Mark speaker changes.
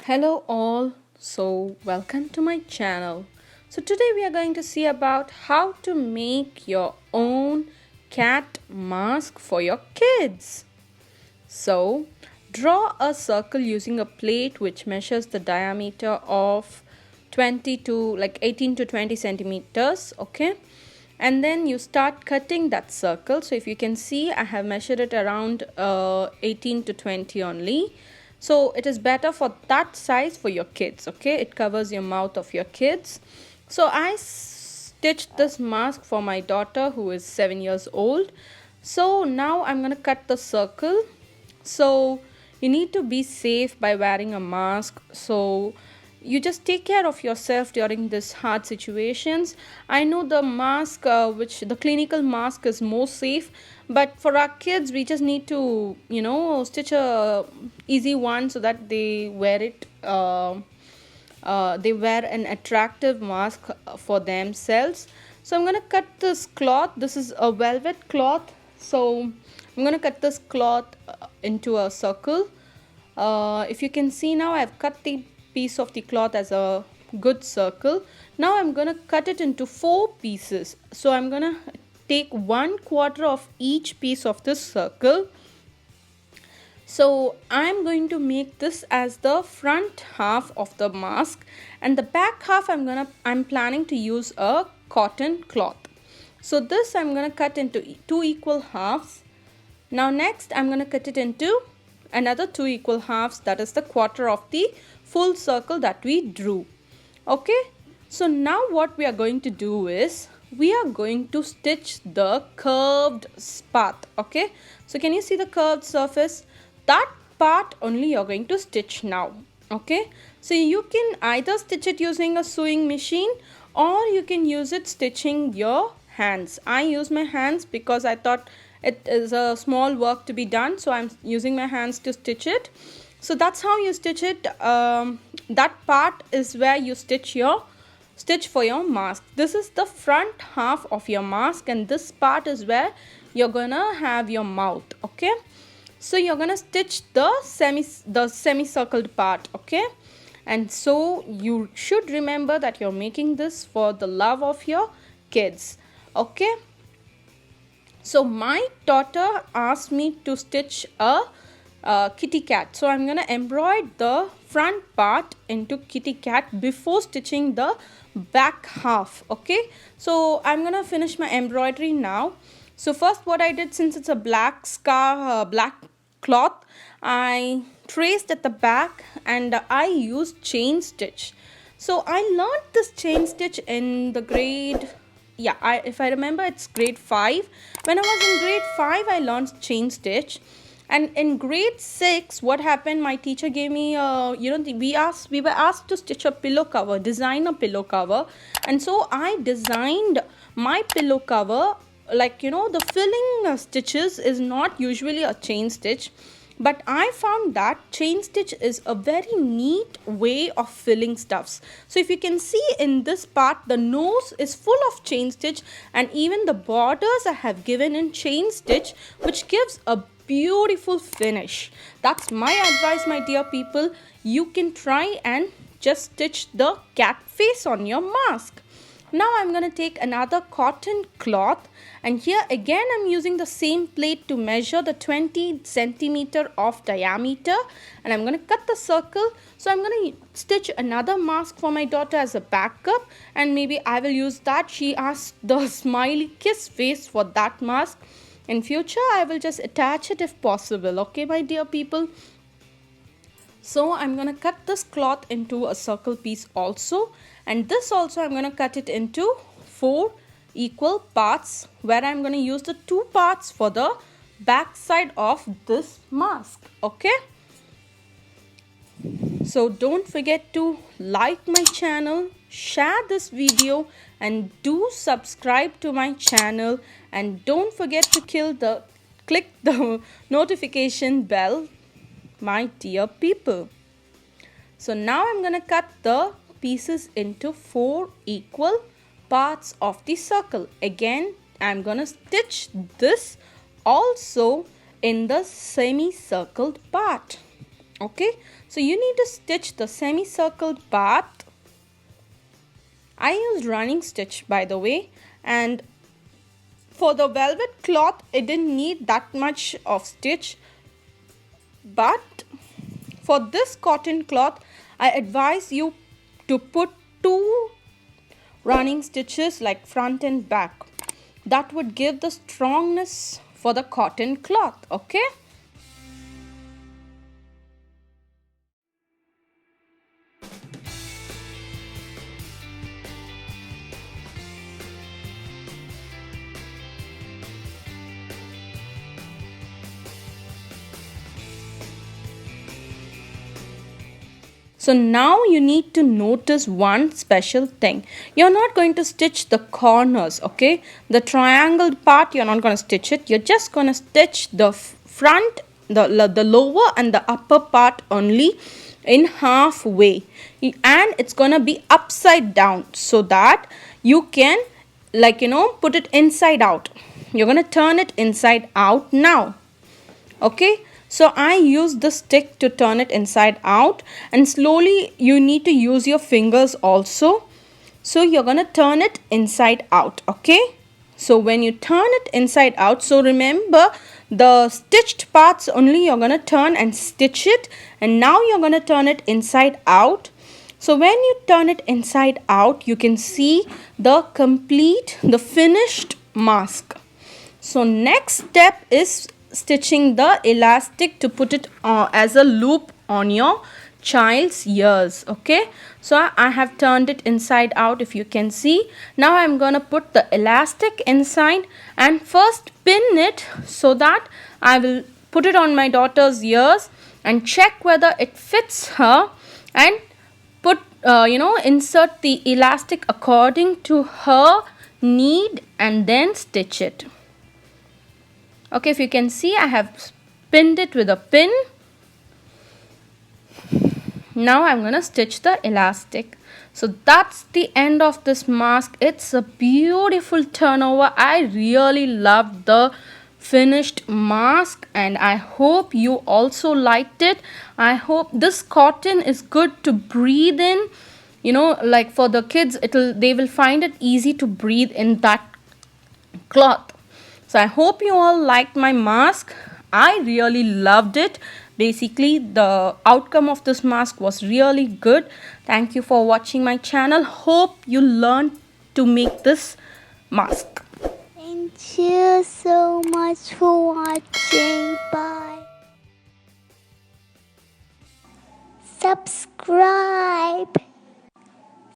Speaker 1: Hello all, so welcome to my channel. So today we are going to see about how to make your own cat mask for your kids. So draw a circle using a plate which measures the diameter of 20 to 18 to 20 centimeters, okay? And then you start cutting that circle. So if you can see, I have measured it around 18 to 20 only. So it is better for that size for your kids, okay? It covers your mouth of your kids. So I stitched this mask for my daughter who is 7 years old. So now I'm going to cut the circle. So you need to be safe by wearing a mask. So you just take care of yourself during this hard situations. I know the mask, which the clinical mask is more safe, but for our kids we just need to stitch a easy one so that they wear it, they wear an attractive mask for themselves. So I'm going to cut this cloth. This is a velvet cloth, so I'm going to cut this cloth into a circle. If you can see, now I've cut the piece of the cloth as a good circle. Now I'm going to cut it into 4 pieces. So I'm going to take 1/4 of each piece of this circle. So I'm going to make this as the front half of the mask, and the back half I'm planning to use a cotton cloth. So this I'm going to cut into 2 equal halves. Now next I'm going to cut it into another 2 equal halves, that is the quarter of the full circle that we drew. Okay, so now what we are going to do is we are going to stitch the curved path. Okay, so can you see the curved surface? That part only you're going to stitch now. Okay, so you can either stitch it using a sewing machine or you can use it stitching your hands. I use my hands because I thought it is a small work to be done, so I'm using my hands to stitch it. So that's how you stitch it. That part is where you stitch for your mask. This is the front half of your mask, and this part is where you're gonna have your mouth. Okay, so you're gonna stitch the semicircled part. Okay, and so you should remember that you're making this for the love of your kids. Okay, so my daughter asked me to stitch a kitty cat, so I'm gonna embroider the front part into kitty cat before stitching the back half. Okay, so I'm gonna finish my embroidery now. So first what I did, since it's a black cloth, I traced at the back and I used chain stitch. So I learned this chain stitch in the grade, if I remember, it's grade 5. When I was in grade 5, I learned chain stitch. And in grade 6, what happened, my teacher gave me we were asked to stitch a pillow cover, design a pillow cover. And so I designed my pillow cover, the filling stitches is not usually a chain stitch, but I found that chain stitch is a very neat way of filling stuffs. So if you can see in this part, the nose is full of chain stitch, and even the borders I have given in chain stitch, which gives a beautiful finish. That's my advice, my dear people. You can try and just stitch the cat face on your mask. Now I'm going to take another cotton cloth, and here again I'm using the same plate to measure the 20 centimeter of diameter, and I'm going to cut the circle. So I'm going to stitch another mask for my daughter as a backup, and maybe I will use that. She asked the smiley kiss face for that mask. In future I will just attach it if possible. Okay, my dear people. So I'm going to cut this cloth into a circle piece also, and this also I'm going to cut it into 4 equal parts, where I'm going to use the 2 parts for the back side of this mask. Okay, so don't forget to like my channel, share this video, and do subscribe to my channel, and don't forget to click the notification bell, my dear people. So now I'm going to cut the pieces into 4 equal parts of the circle. Again, I'm going to stitch this also in the semicircled part. Okay, So you need to stitch the semicircle part. I used running stitch, by the way, and for the velvet cloth it didn't need that much of stitch, but for this cotton cloth I advise you to put two running stitches, like front and back. That would give the strongness for the cotton cloth. Okay. So now you need to notice one special thing. You're not going to stitch the corners, okay? The triangled part, you're not going to stitch it. You're just going to stitch the front, the lower and the upper part only in halfway. And it's going to be upside down so that you can, put it inside out. You're going to turn it inside out now. Okay, so I use the stick to turn it inside out, and slowly you need to use your fingers also. So you're gonna turn it inside out. Okay, so when you turn it inside out, so remember the stitched parts only you're gonna turn and stitch it, and now you're gonna turn it inside out. So when you turn it inside out, you can see the finished mask. So next step is stitching the elastic to put it as a loop on your child's ears. Okay, so I have turned it inside out, if you can see. Now I'm gonna put the elastic inside and first pin it so that I will put it on my daughter's ears and check whether it fits her, and put insert the elastic according to her need and then stitch it. Okay, if you can see, I have pinned it with a pin. Now I'm going to stitch the elastic. So that's the end of this mask. It's a beautiful turnover. I really love the finished mask and I hope you also liked it. I hope this cotton is good to breathe in. Like for the kids, they will find it easy to breathe in that cloth. So I hope you all liked my mask. I really loved it. Basically, the outcome of this mask was really good. Thank you for watching my channel. Hope you learned to make this mask.
Speaker 2: Thank you so much for watching. Bye. Subscribe.